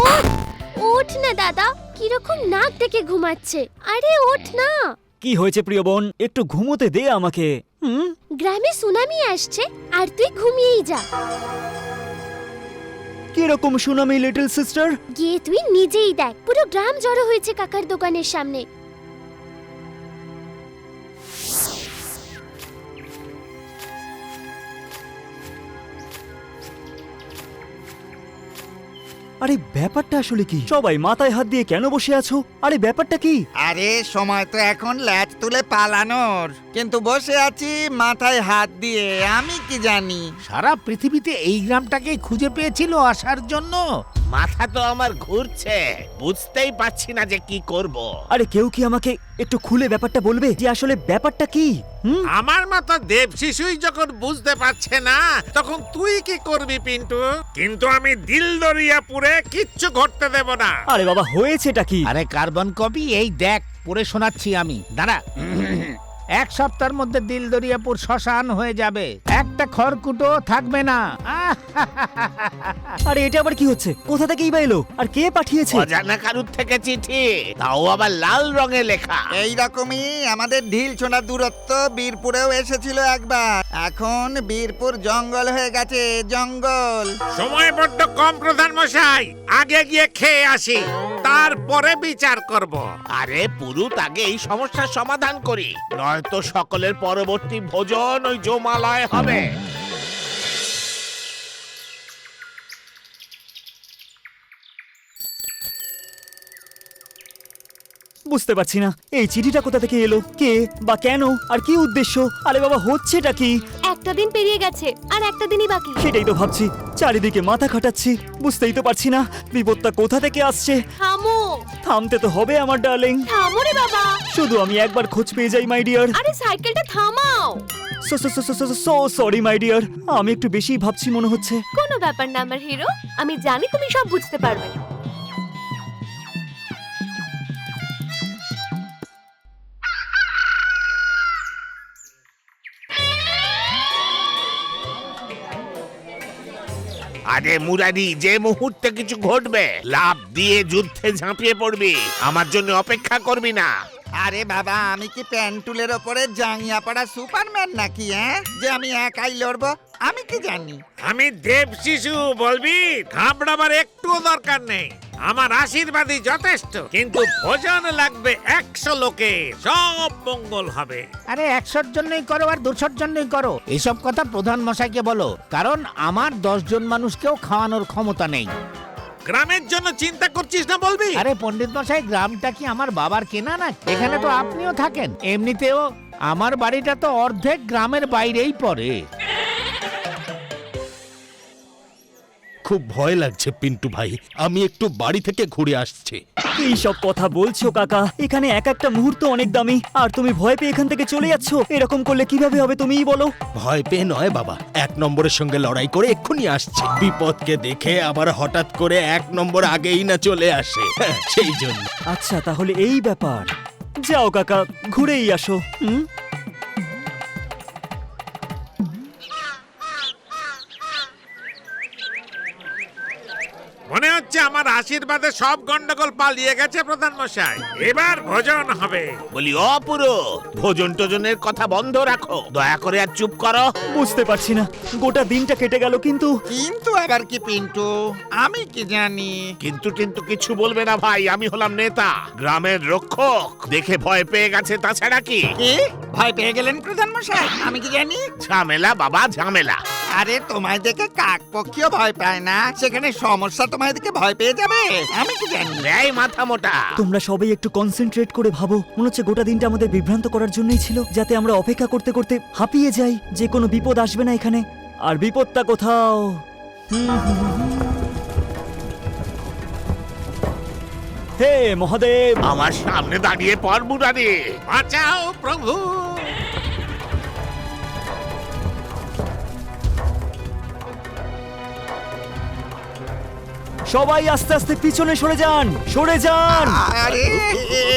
ওঠ ওঠ না দাদা, কিরকম নাক ডেকে ঘুমাচ্ছে। আরে ওঠ না। কি হয়েছে প্রিয় বোন, একটু ঘুমোতে দে আমাকে। গ্রামে সুনামি আসছে আর তুই ঘুমিয়েই যা। কিরকম সুনামি লিটল সিস্টার? গিয়ে তুই নিজেই দেখ, পুরো গ্রাম জড়ো হয়েছে কাকার দোকানের সামনে। আরে ব্যাপারটা আসলে কি? সবাই মাথায় হাত দিয়ে কেন বসে আছো? আরে ব্যাপারটা কি? আরে সময় তো এখন ল্যাচ তুলে পালানোর, কিন্তু বসে আছি মাথায় হাত দিয়ে। আমি কি জানি? সারা পৃথিবীতে এই গ্রামটাকেই খুঁজে পেয়েছিল আসার জন্য। মাথা তো আমার ঘুরছে, বুঝতেই পারছি না যে কি করব। আরে কেউ কি আমাকে একটু খুলে ব্যাপারটা বলবে যে আসলে ব্যাপারটা কি? আমার মতো দেব শিশুই যখন বুঝতে পারছে না, তখন তুই কি করবি পিন্টু? কিন্তু আমি দিল দরিয়াপুরে কিচ্ছু ঘটতে দেব না। আরে বাবা, হয়েছেটা কি? আরে কার্বন কপি, এই দেখ পড়ে শোনাচ্ছি আমি, দাঁড়া। এক সপ্তাহের মধ্যে দিলদরিয়াপুর শ্মশান হয়ে যাবে, একটা খড়কুটো থাকবে না। আরে এটা আবার কি হচ্ছে? কোথা থেকেই বা এলো? আর কে পাঠিয়েছে? অজানা কারুর থেকে চিঠি, তাও আবার লাল রঙে লেখা। এই রকমই আমাদের ঢিল ছোঁড়া দূরত্ব বীরপুরেও এসেছিল একবার। এখন বীরপুর জঙ্গল হয়ে গেছে, জঙ্গল। সময় বড্ড কম প্রধান মশাই, আগে গিয়ে খেয়ে আসি, তারপরে বিচার করব। আরে পুরুত আগে এই সমস্যার সমাধান করি, নয়তো সকলের পরবর্তী ভোজন ওই জমালয় হবে। বুঝতে পারছি না এই চিঠিটা কোথা থেকে এলো, কে বা কেন আর কি উদ্দেশ্য? আরে বাবা, হচ্ছেটা কি? একটা দিন পেরিয়ে গেছে আর একটা দিনই বাকি। সেটাই তো ভাবছি, চারিদিকে মাথা খাটাচ্ছি, বুঝতেই তো পারছি না বিপদটা কোথা থেকে আসছে। থামো থামতে তো হবে আমার ডার্লিং। থামো রে বাবা। শুধু আমি একবার খোঁজ পেয়ে যাই মাই ডিয়ার। আরে সাইকেলটা থামাও। সো সরি মাই ডিয়ার, আমি একটু বেশি ভাবছি মনে হচ্ছে। কোনো ব্যাপার না আমার হিরো, আমি জানি তুমি সব বুঝতে পারবে। আরে মুরারি, যে মুহূর্তে কিছু ঘটবে লাফ দিয়ে যুদ্ধে ঝাঁপিয়ে পড়বি, আমার জন্য অপেক্ষা করবি না। আরে বাবা, আমি কি প্যান্টুলের ওপরে জাঙ্গিয়া পড়া সুপারম্যান নাকি, হ্যাঁ, যে আমি একাই লড়বো? আমি কি জানি? আমি দেব শিশু, বলবি ঘাবড়াবার একটুও দরকার নেই। আমার আশীর্বাদই যথেষ্ট, কিন্তু ভোজন লাগবে 100 লোকে, সব মঙ্গল হবে। আরে 100 জন্যই করো আর 200 জন্যই করো, এসব কথা প্রধান মশাইকে বলো, কারণ আমার 10 জন মানুষকেও খাওয়ানোর ক্ষমতা নেই। গ্রামের জন্য চিন্তা করছিস না বলবি? আরে পণ্ডিত মশাই, গ্রামটা কি আমার বাবার কেনা না? এখানে তো আপনিও থাকেন, এমনিতেও আমার বাড়িটা তো অর্ধেক গ্রামের বাইরেই পড়ে। খুব ভয় লাগছে পিন্টু ভাই, আমি একটু বাড়ি থেকে ঘুরে আসছি। এই সব কথা বলছো কাকা? এখানে এক একটা মুহূর্ত অনেক দামি, আর তুমি ভয় পেয়ে এখান থেকে চলে যাচ্ছ। এরকম করলে কিভাবে হবে তুমিই বলো? ভয় পেয়ে নয় বাবা, 1 নম্বরের সঙ্গে লড়াই করে এক্ষুনি আসছে। বিপদকে দেখে আবার হঠাৎ করে 1 নম্বর আগেই না চলে আসে, সেই জন্য। আচ্ছা তাহলে এই ব্যাপার। যাও কাকা, ঘুরেই আসো। মনে হচ্ছে আমার আশীর্বাদে সব গন্ডগোল পালিয়ে গেছে প্রধান মশাই, এবার ভোজন হবে। বলি অপুরো, ভোজন টোজনের কথা বন্ধ রাখো, দয়া করে আর চুপ করো। বুঝতে পারছি না, গোটা দিনটা কেটে গেল, কিন্তু কিন্তু আবার কি পিন্টু? আমি কি জানি? কিন্তু কিন্তু কিছু বলবে না ভাই, আমি হলাম নেতা, গ্রামের রক্ষক, দেখে ভয় পেয়ে গেছে, তাছাড়া কি? কি ভয় পেয়ে গেলেন প্রধান মশাই? আমি কি জানি? ঝামেলা বাবা, ঝামেলা। আরে তোমায় দেখে কাক পক্ষীও ভয় পায় না, সেখানে সমস্যা তোমায় দেখে ভয় পেয়ে যাবে? আমি কি জানি? এই মাথা মোটা, তোমরা সবাই একটু কনসেন্ট্রেট করে ভাবো। মনে হচ্ছে গোটা দিনটা আমাদের বিভ্রান্ত করার জন্যই ছিল, যাতে আমরা অপেক্ষা করতে করতে হাঁপিয়ে যাই যে কোনো বিপদ আসবে না এখানে। আর বিপদটা কোথাও হে মহাদেব, আমার সামনে দাঁড়িয়ে পর মুরারি। বাঁচাও প্রভু। সবাই আস্তে আস্তে পিছনে সরে যান, সরে যান। আরে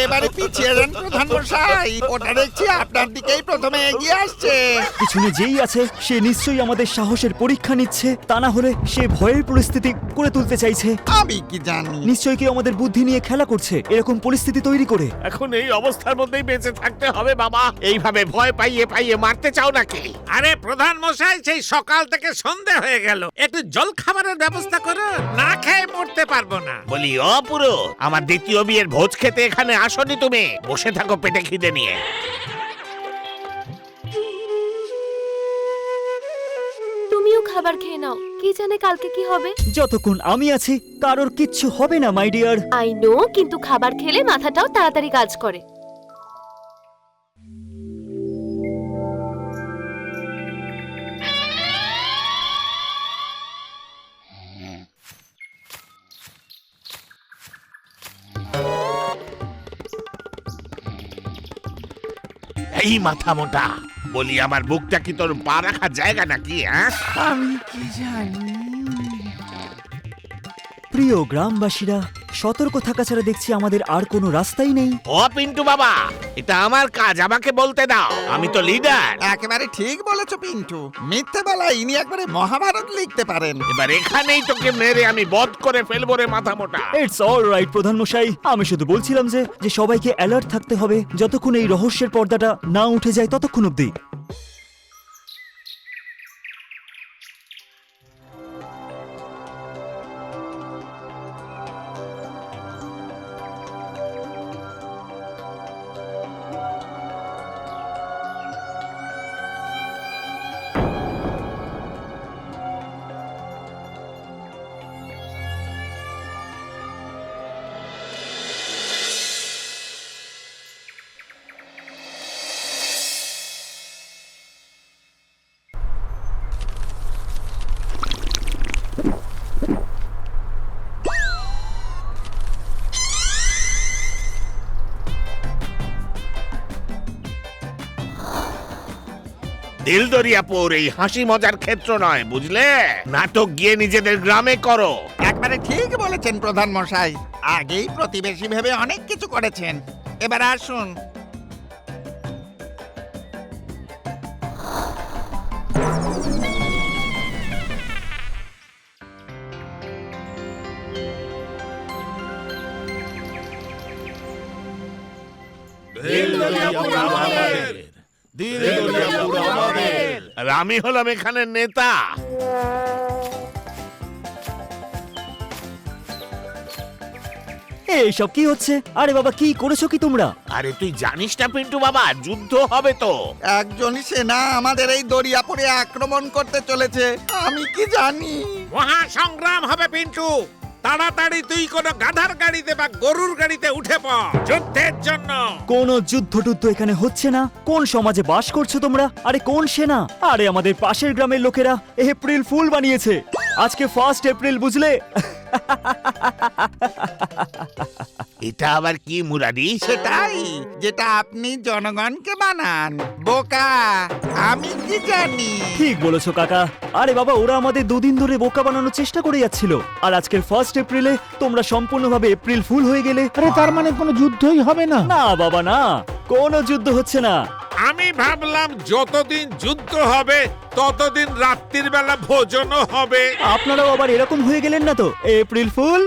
এবারে পিছিয়ে যান প্রধান মশাই, ওটা দেখছি আপনার দিকেই প্রথমে এগিয়ে আসছে। পিছনে যেই আছে সে নিশ্চয়ই আমাদের সাহসের পরীক্ষা নিচ্ছে, তা না হলে সে ভয়ের পরিস্থিতি করে তুলতে চাইছে। আমি কি জানি। নিশ্চয়ই কেউ আমাদের বুদ্ধি নিয়ে খেলা করছে, এরকম পরিস্থিতি তৈরি করে। এখন এই অবস্থার মধ্যেই বেঁচে থাকতে হবে বাবা। এইভাবে ভয় পাইয়ে পাইয়ে মারতে চাও নাকি? আরে প্রধান মশাই, সেই সকাল থেকে সন্ধে হয়ে গেল, একটু জল খাবারের ব্যবস্থা করো, না খেয়ে মরতে পারবো না। বলি অপুরো, আমার দ্বিতীয় বিয়ের ভোজ খেতে এখানে আসনি তুমি? বসে থাকো পেটে খিদে নিয়ে। তুমিও খাবার খেয়ে নাও, কি জানে কালকে কি হবে। যতক্ষণ আমি আছি কারোর কিচ্ছু হবে না মাই ডিয়ার। আই নো, কিন্তু খাবার খেলে মাথাটাও তাড়াতাড়ি কাজ করে। এই মাথা মোটা, বলি আমার বুকটা কি তোর পা রাখার জায়গা নাকি? হ্যাঁ, প্রিয় গ্রামবাসীরা, সতর্ক থাকা ছাড়া দেখছি আমাদের আর কোনো রাস্তাই নেই। ও পিন্টু বাবা, এটা আমার কাজ, আমাকে বলতে দাও, আমি তো লিডার। একেবারে ঠিক বলেছো পিন্টু, মিথ্যে বলা ইনি একবারে মহাভারত লিখতে পারেন। এবার এখানেই তোকে মেরে আমি বধ করে ফেলবো রে মাথা মোটা। ইটস অল রাইট প্রধান মশাই, আমি শুধু বলছিলাম যে সবাইকে অ্যালার্ট থাকতে হবে, যতক্ষণ এই রহস্যের পর্দাটা না উঠে যায় ততক্ষণ অব্দি। দিলদরিয়াপুর এই হাসি মজার ক্ষেত্র নয়, বুঝলে? নাটক গিয়ে নিজেদের গ্রামে করো। একবারে ঠিক বলেছেন প্রধান মশাই, আগেই প্রতিবেশী ভেবে অনেক কিছু করেছেন, এবার আসুন। আর আমি হলাম এখানে নেতা। এইসব কি হচ্ছে? আরে বাবা, কি করেছো কি তোমরা? আরে তুই জানিস না পিন্টু বাবা, যুদ্ধ হবে তো। একজন সেনা আমাদের এই দরিয়াপুরে আক্রমণ করতে চলেছে, আমি কি জানি। মহা সংগ্রাম হবে পিন্টু, তাড়াতাড়ি তুই কোনো গাধার গাড়িতে বা গরুর গাড়িতে উঠে পড় যুদ্ধের জন্য। কোন যুদ্ধ টুদ্ধ এখানে হচ্ছে না। কোন সমাজে বাস করছো তোমরা? আরে কোন সেনা? আরে আমাদের পাশের গ্রামের লোকেরা এপ্রিল ফুল বানিয়েছে। আজকে 1 এপ্রিল, বুঝলে? এটা আবার কি মুরারি? সেটাই যেটা আপনি জনগণকে বানান, বোকা। আমি কি জানি। ঠিক বলেছো কাকা। আরে বাবা, ওরা আমাদের দুদিন ধরে বোকা বানানোর চেষ্টা করে যাচ্ছিল, আর আজকের 1 এপ্রিলে তোমরা সম্পূর্ণভাবে এপ্রিল ফুল হয়ে গেলে। আরে তার মানে কোনো যুদ্ধই হবে না? না বাবা না, কোনো যুদ্ধ হচ্ছে না। আমি ভাবলাম যতদিন যুদ্ধ হবে ততদিন রাত্রির বেলা ভোজনও হবে। আপনারাও আবার এরকম হয়ে গেলেন না তো? April fool.